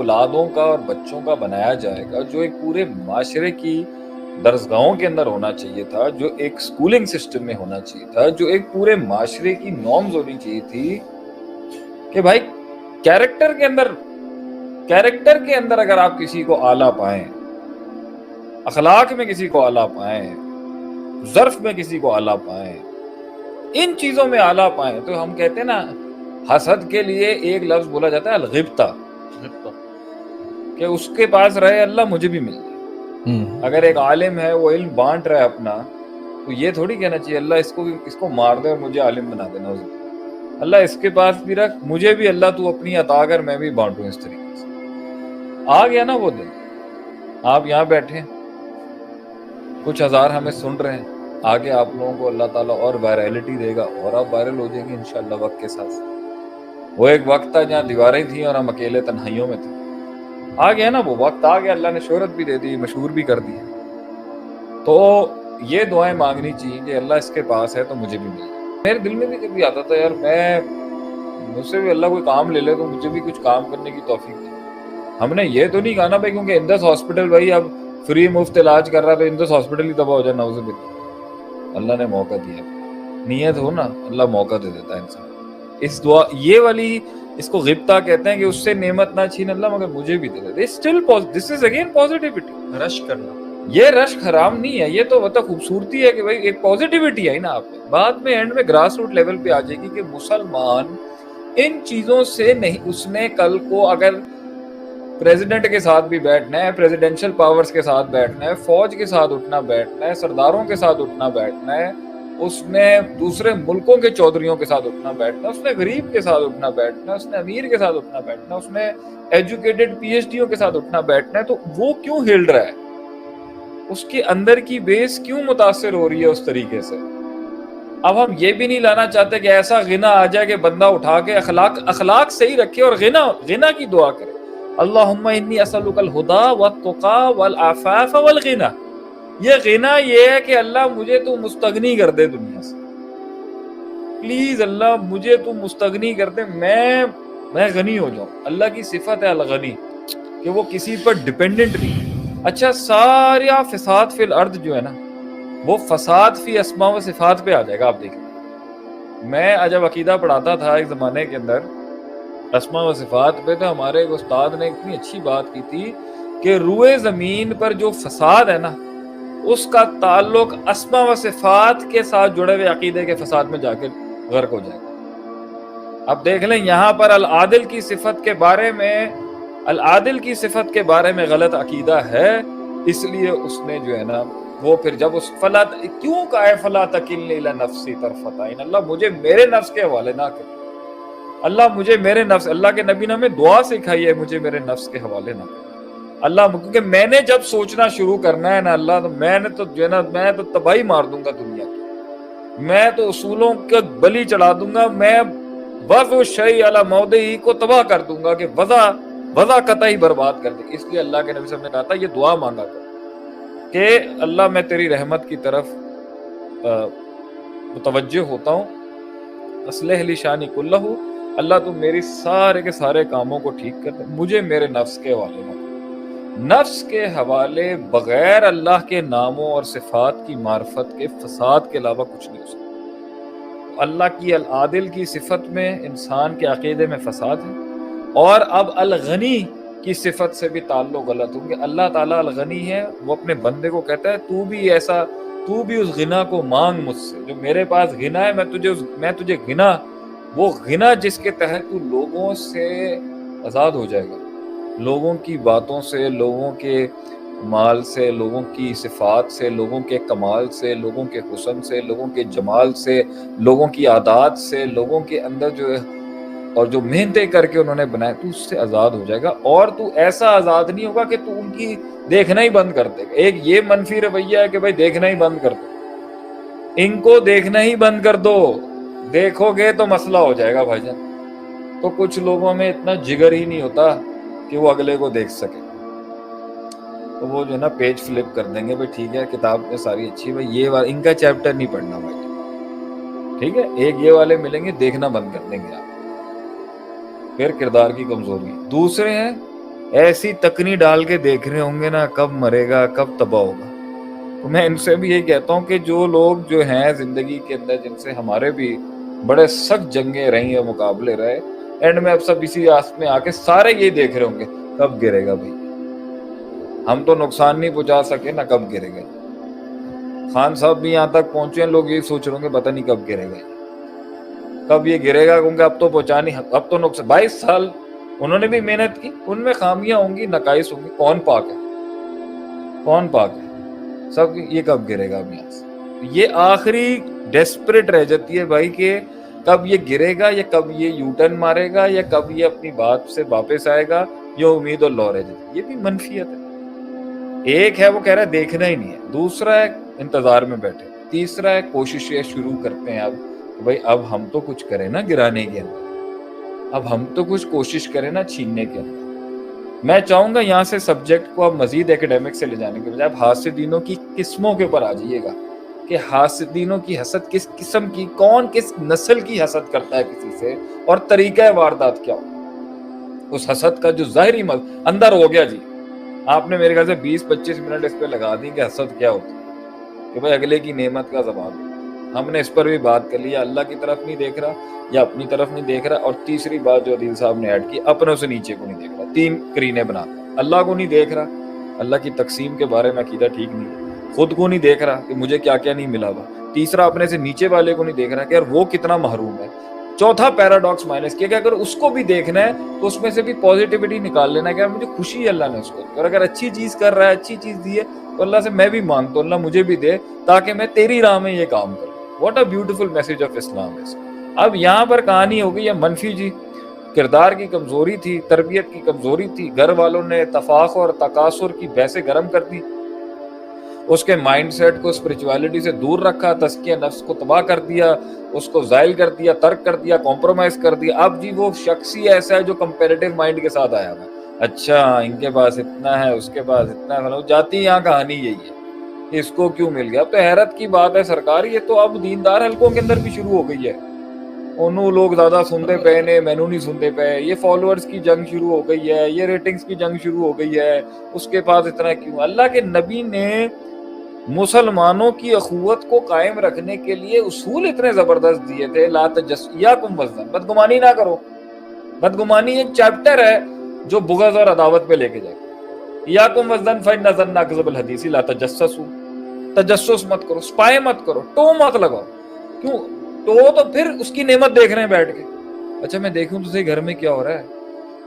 اولادوں کا اور بچوں کا بنایا جائے گا جو ایک پورے معاشرے کی درسگاہوں کے اندر ہونا چاہیے تھا، جو ایک سکولنگ سسٹم میں ہونا چاہیے تھا، جو ایک پورے معاشرے کی نارمز ہونی چاہیے تھی کہ بھائی کیریکٹر کے اندر اگر آپ کسی کو اعلیٰ پائیں، اخلاق میں کسی کو اعلیٰ پائیں، ظرف میں کسی کو اعلیٰ پائیں، ان چیزوں میں اعلیٰ پائیں، تو ہم کہتے ہیں نا حسد کے لیے ایک لفظ بولا جاتا ہے الغبطہ، کہ اس کے پاس رہے اللہ مجھے بھی مل جائے۔ اگر ایک عالم ہے وہ علم بانٹ رہا ہے اپنا، تو یہ تھوڑی کہنا چاہیے اللہ اس کو مار دے اور مجھے عالم بنا دینا، اللہ اس کے پاس بھی رکھ، مجھے بھی اللہ تو اپنی عطا کر، میں بھی بانٹوں اس طریقے سے۔ آ گیا نا وہ دن، آپ یہاں بیٹھے کچھ ہزار ہمیں سن رہے ہیں، آگے آپ لوگوں کو اللہ تعالیٰ اور وائرلٹی دے گا اور آپ وائرل ہو جائیں گے انشاءاللہ وقت کے ساتھ۔ وہ ایک وقت تھا جہاں دیواریں تھیں اور ہم اکیلے تنہائیوں میں تھے، آ گیا نا وہ وقت، آ گیا، اللہ نے شہرت بھی دے دی، مشہور بھی کر دیا۔ تو یہ دعائیں مانگنی چاہیے کہ اللہ اس کے پاس ہے تو مجھے بھی مل جائے۔ میرے دل میں بھی کبھی آتا تھا یار مجھ سے بھی اللہ کوئی کام لے لے تو مجھے بھی کچھ کام کرنے کی توفیق دے۔ ہم نے یہ تو نہیں کہا نا بھائی کیونکہ اندس ہاسپٹل بھائی اب فری مفت علاج کر رہا ہے تو اندس ہاسپٹل ہی تباہ ہو جائے، نعوذ باللہ۔ اللہ نے موقع دیا، نیت ہو نا اللہ موقع دے دیتا ہے انسان۔ اس دعا یہ والی اس کو غبطہ کہتے ہیں کہ اس سے نعمت نہ چھین اللہ مگر مجھے بھی دے دے۔ دس از اگین پازیٹیوٹی، رش کرنا، یہ رشک حرام نہیں ہے، یہ تو مطلب خوبصورتی ہے کہ بھائی ایک پازیٹیوٹی ہے نا آپ میں۔ بعد میں اینڈ میں گراس روٹ لیول پہ آ جائے گی کہ مسلمان ان چیزوں سے نہیں، اس نے کل کو اگر پریزیڈنٹ کے ساتھ بھی بیٹھنا ہے، پریزیڈینشل پاورز کے ساتھ بیٹھنا ہے، فوج کے ساتھ اٹھنا بیٹھنا ہے، سرداروں کے ساتھ اٹھنا بیٹھنا ہے، اس نے دوسرے ملکوں کے چودھریوں کے ساتھ اٹھنا بیٹھنا، اس نے غریب کے ساتھ اٹھنا بیٹھنا، اس نے امیر کے ساتھ اٹھنا بیٹھنا، اس نے ایجوکیٹڈ پی ایچ ڈیوں کے ساتھ اٹھنا بیٹھنا ہے، تو وہ کیوں ہل رہا ہے؟ اس کے اندر کی بیس کیوں متاثر ہو رہی ہے اس طریقے سے؟ اب ہم یہ بھی نہیں لانا چاہتے کہ ایسا غنا آ جائے کہ بندہ اٹھا کے اخلاق صحیح رکھے اور غنا کی دعا کرے، اللہم انی اسألک الہدی والتقی والعفاف والغنی۔ یہ غنا یہ ہے کہ اللہ مجھے تو مستغنی کر دے دنیا سے، پلیز اللہ مجھے تو مستغنی کر دے، میں غنی ہو جاؤں۔ اللہ کی صفت ہے الغنی کہ وہ کسی پر ڈیپینڈنٹ نہیں۔ اچھا سارا فساد فی الارض جو ہے نا وہ فساد فی اسماء و صفات پہ آ جائے گا۔ آپ دیکھیں، میں جب عقیدہ پڑھاتا تھا ایک زمانے کے اندر اسماء و صفات پہ، تو ہمارے ایک استاد نے اتنی اچھی بات کی تھی کہ روئے زمین پر جو فساد ہے نا اس کا تعلق اسماء و صفات کے ساتھ جڑے ہوئے عقیدے کے فساد میں جا کے غرق ہو جائے گا۔ اب دیکھ لیں یہاں پر العادل کی صفت کے بارے میں غلط عقیدہ ہے، اس لیے اس نے جو ہے نا وہ پھر جب اس کیوں کہا ہے فلا تکلنی الی نفسی طرفۃ عین، اللہ مجھے میرے نفس کے حوالے نہ کر، اللہ مجھے میرے نفس، اللہ کے نبی نے ہمیں دعا سکھائی ہے مجھے میرے نفس کے حوالے نہ کر اللہ، کیونکہ میں نے جب سوچنا شروع کرنا ہے نا اللہ، تو میں نے تو جو ہے نا میں تو تباہی مار دوں گا دنیا کی، میں تو اصولوں کا بلی چڑھا دوں گا، میں وضع شیء علی موضعہ کو تباہ کر دوں گا کہ وضع قطعی برباد کر دے۔ اس لیے اللہ کے نبی صلی اللہ علیہ وسلم نے کہا تھا یہ دعا مانگا کر کہ اللہ میں تیری رحمت کی طرف متوجہ ہوتا ہوں، اصلح لی شانی کلہ، اللہ تو میری سارے کے سارے کاموں کو ٹھیک کر دے، مجھے میرے نفس کے حوالے نہ کر۔ نفس کے حوالے بغیر اللہ کے ناموں اور صفات کی معرفت کے فساد کے علاوہ کچھ نہیں ہو سکتا۔ اللہ کی العادل کی صفت میں انسان کے عقیدے میں فساد ہے، اور اب الغنی کی صفت سے بھی تعلق غلط ہوں گے۔ اللہ تعالیٰ الغنی ہے، وہ اپنے بندے کو کہتا ہے تو بھی اس غنا کو مانگ مجھ سے، جو میرے پاس غنا ہے میں تجھے غنا، وہ غنا جس کے تحت تو لوگوں سے آزاد ہو جائے گا، لوگوں کی باتوں سے، لوگوں کے مال سے، لوگوں کی صفات سے، لوگوں کے کمال سے، لوگوں کے حسن سے، لوگوں کے جمال سے، لوگوں کی عادات سے، لوگوں کے اندر جو ہے اور جو محنتیں کر کے انہوں نے بنائے، تو اس سے آزاد ہو جائے گا، اور تو ایسا آزاد نہیں ہوگا کہ تو ان کی دیکھنا ہی بند کر دے گا۔ ایک یہ منفی رویہ ہے کہ بھائی دیکھنا ہی بند کر دو، ان کو دیکھنا ہی بند کر دو، دیکھو گے تو مسئلہ ہو جائے گا بھائی جان۔ تو کچھ لوگوں میں اتنا جگر ہی نہیں ہوتا کہ وہ اگلے کو دیکھ سکے، تو وہ جو ہے نا پیج فلپ کر دیں گے، بھائی ٹھیک ہے کتاب میں ساری اچھی ہے، بھائی یہ ان کا چیپٹر نہیں پڑھنا بھائی، ٹھیک ہے، ایک یہ والے ملیں گے دیکھنا بند کر دیں گے آپ، پھر کردار کی کمزوری۔ دوسرے ہیں ایسی تکنی ڈال کے دیکھ رہے ہوں گے نا کب مرے گا کب تباہ ہوگا. تو میں ان سے بھی یہی کہتا ہوں کہ جو لوگ جو ہیں زندگی کے اندر جن سے ہمارے بھی بڑے سخت جنگیں رہی ہیں مقابلے رہے, اینڈ میں اب سب اسی آس میں آ کے سارے یہی دیکھ رہے ہوں گے کب گرے گا بھائی. ہم تو نقصان نہیں پہنچا سکے نا کب گرے گا. خان صاحب بھی یہاں تک پہنچے ہیں, لوگ یہی سوچ رہے ہوں گے پتہ نہیں کب گرے گا, کب یہ گرے گا, کیونکہ اب تو پہنچا نہیں, اب تو نقصان. 22 سال انہوں نے بھی محنت کی, ان میں خامیاں ہوں گی نقائص ہوں گی, کون پاک ہے, کون پاک ہے سب. یہ کب گرے گا اب یہاں سے, یہ آخری ڈیسپریٹ رہ جاتی ہے بھائی کہ کب یہ گرے گا, یا کب یہ یو ٹرن مارے گا, یا کب یہ اپنی بات سے واپس آئے گا. یہ امید اور لو رہ جاتی ہے. یہ بھی منفیت ہے. ایک ہے وہ کہہ رہا ہے دیکھنا ہی نہیں ہے, دوسرا ہے انتظار میں بیٹھے, تیسرا ہے کوششیں شروع کرتے ہیں اب بھائی اب ہم تو کچھ کریں نا گرانے کے اندر, اب ہم تو کچھ کوشش کریں نا چھیننے کے اندر. میں چاہوں گا یہاں سے سبجیکٹ کو اب مزید ایکیڈیمک سے لے جانے کے بجائے اب حاسدینوں کی قسموں کے اوپر آ جائیے گا کہ حاسدینوں کی حسد کس قسم کی, کون کس نسل کی حسد کرتا ہے کسی سے, اور طریقہ واردات کیا ہو. اس حسد کا جو ظاہری اندر ہو گیا جی, آپ نے میرے خیال سے 20-25 منٹ اس پہ لگا دی کہ حسد کیا ہوتا ہے, کہ بھائی اگلے کی نعمت کا زوال. ہم نے اس پر بھی بات کر لی, اللہ کی طرف نہیں دیکھ رہا یا اپنی طرف نہیں دیکھ رہا, اور تیسری بات جو عدیل صاحب نے ایڈ کی, اپنوں سے نیچے کو نہیں دیکھ رہا. 3 کرینے بنا, اللہ کو نہیں دیکھ رہا, اللہ کی تقسیم کے بارے میں عقیدہ ٹھیک نہیں ہے, خود کو نہیں دیکھ رہا کہ مجھے کیا کیا نہیں ملا ہوا, تیسرا اپنے سے نیچے والے کو نہیں دیکھ رہا کہ یار وہ کتنا محروم ہے, چوتھا پیراڈاکس مائنس کیا کہ اگر اس کو بھی دیکھنا ہے تو اس میں سے بھی پازیٹیوٹی نکال لینا کہ مجھے خوشی ہے اللہ نے اس کو, اور اگر اچھی چیز کر رہا ہے, اچھی چیز دی ہے, تو اللہ سے میں بھی مانگتا ہوں اللہ مجھے بھی دے تاکہ میں تیری راہ میں یہ کام کروں. What a beautiful message of Islam is. اب یہاں پر کہانی ہو گئی ہے منفی جی, کردار کی کمزوری تھی, تربیت کی کمزوری تھی, گھر والوں نے تفاخر اور تکاثر کی بحثیں گرم کر دی, اس کے مائنڈ سیٹ کو اسپرچویلٹی سے دور رکھا, تزکیہ نفس کو تباہ کر دیا, اس کو زائل کر دیا, ترک کر دیا, کمپرومائز کر دیا. اب جی وہ شخص ہی ایسا ہے جو کمپیریٹیو مائنڈ کے ساتھ آیا ہوا ہے. اچھا ان کے پاس اتنا ہے, اس کے پاس اتنا ہے, جاتی یہاں کہانی یہی ہے, اس کو کیوں مل گیا. اب تو حیرت کی بات ہے سرکار, یہ تو اب دیندار حلقوں کے اندر بھی شروع ہو گئی ہے. انہوں لوگ زیادہ سنتے پے نے, مینو نہیں سنتے پے, یہ فالوورز کی جنگ شروع ہو گئی ہے, یہ ریٹنگز کی جنگ شروع ہو گئی ہے, اس کے پاس اتنا کیوں. اللہ کے نبی نے مسلمانوں کی اخوت کو قائم رکھنے کے لیے اصول اتنے زبردست دیے تھے, لا تجسسوا وزن, بدگمانی نہ کرو. بدگمانی ایک چیپٹر ہے جو بغض اور عداوت پہ لے کے جائے. یاکم وزن فإن الظن اکذب الحدیث, لا تجسسوا, تجسس مت کرو, سپائے مت کرو, ٹو مت لگاؤ. کیوں ٹو, تو پھر اس کی نعمت دیکھ رہے ہیں بیٹھ کے. اچھا میں دیکھوں تو صحیح گھر میں کیا ہو رہا ہے.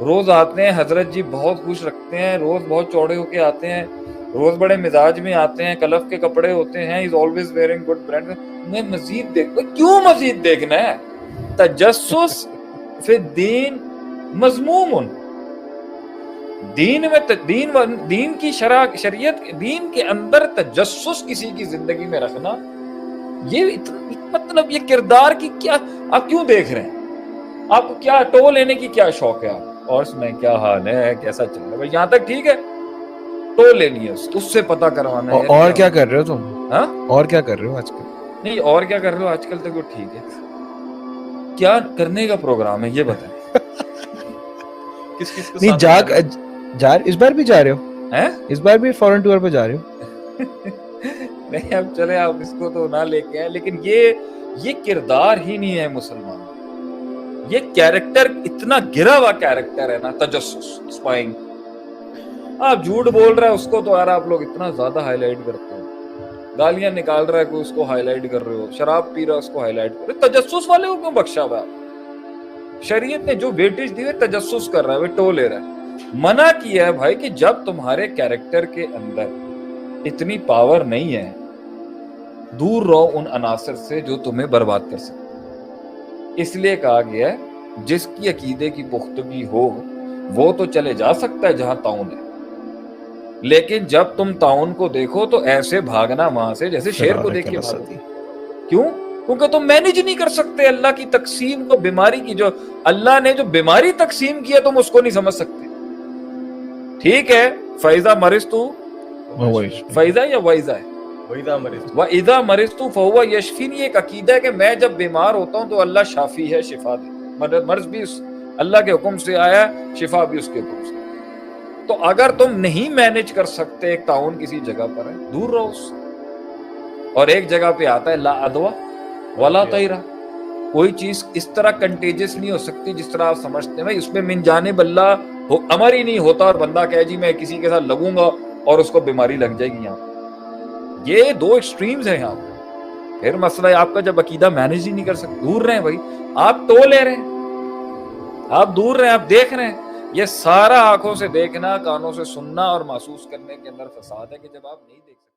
روز آتے ہیں حضرت جی, بہت خوش رکھتے ہیں, روز بہت چوڑے ہو کے آتے ہیں, روز بڑے مزاج میں آتے ہیں, کلف کے کپڑے ہوتے ہیں, is always wearing good brand. میں مزید دیکھ, کیوں مزید دیکھنا ہے. تجسس فی الدین مذموم, دین میں دین کی شریعت دین کے اندر تجسس کسی کی زندگی میں رکھنا, یہ مطلب یہ کردار کی کیا آپ کیوں دیکھ رہے ہیں. آپ کو کیا ٹو لینے کی کیا شوق ہے آپ, اور سنیں کیا حال ہے, کیسا چل رہا ہے, یہاں تک ٹھیک ہے, ٹو لینی ہے, اس سے پتہ کروانا ہے. اور کیا کر رہے ہو تم, ہاں اور کیا کر رہے ہو آج کل. نہیں اور کیا کر رہے ہو آج کل, تک وہ ٹھیک ہے. کیا کرنے کا پروگرام ہے یہ بتائیں. کس کس کو نہیں جا اس بار بھی جا رہے ہو, اس بار بھی فورن ٹور پہ جا رہے ہو. نہیں اب چلے آپ اس کو تو نہ لے کے آئے, لیکن یہ کردار ہی نہیں ہے مسلمان. یہ کیریکٹر اتنا گرا ہوا کیریکٹر ہے نا, تجسس, اسپائنگ. آپ جھوٹ بول رہے ہیں اس کو تو یار آپ لوگ اتنا زیادہ ہائی لائٹ کرتے ہو, گالیاں نکال رہا ہے کوئی اس کو ہائی لائٹ کر رہے ہو, شراب پی رہا ہے اس کو ہائی لائٹ کر رہے. تجسس والے کو کیوں بخشا ہوا. شریعت نے جو ویٹیج دی ہے تجسس کر رہا ہے, وہ ٹو لے رہا ہے. منع کیا ہے بھائی کہ جب تمہارے کیریکٹر کے اندر اتنی پاور نہیں ہے, دور رہو ان عناصر سے جو تمہیں برباد کر سکتے. اس لیے کہا گیا ہے جس کی عقیدے کی پختگی ہو وہ تو چلے جا سکتا ہے جہاں تعاون ہے, لیکن جب تم تعاون کو دیکھو تو ایسے بھاگنا وہاں سے جیسے شیر کو دیکھ کے بھاگتی. کیوں؟ کیونکہ تم مینیج نہیں کر سکتے اللہ کی تقسیم کو. بیماری کی جو اللہ نے جو بیماری تقسیم کی ہے تم اس کو نہیں سمجھ سکتے. ٹھیک ہے, فیضا مرضتو, فیضا یا ویزا ہے, وَإِذَا مَرِضْتُ فَهُوَ يَشْفِينِ. ایک عقیدہ ہے کہ میں جب بیمار ہوتا ہوں تو اللہ شافی ہے, شفا دے. مرض بھی اللہ کے حکم سے آیا, شفا بھی اس کے حکم سے. تو اگر تم نہیں مینج کر سکتے ایک تعاون کسی جگہ پر ہے دور رہو اس سے. اور ایک جگہ پہ آتا ہے لا ادوا ولا طیرہ. کوئی چیز اس طرح کنٹیجس نہیں ہو سکتی جس طرح آپ سمجھتے ہیں بھائی اس میں من جانب اللہ امر ہی نہیں ہوتا اور بندہ کہے جی میں کسی کے ساتھ لگوں گا اور اس کو بیماری لگ جائے گی. یہاں یہ دو ایکسٹریمز ہیں. یہاں پہ پھر مسئلہ ہے آپ کا جب عقیدہ مینج ہی نہیں کر سکتے, دور رہیں بھائی. آپ ٹو لے رہے ہیں, آپ دور رہیں, آپ دیکھ رہے ہیں. یہ سارا آنکھوں سے دیکھنا, کانوں سے سننا اور محسوس کرنے کے اندر فساد ہے کہ جب آپ نہیں دیکھ سکتے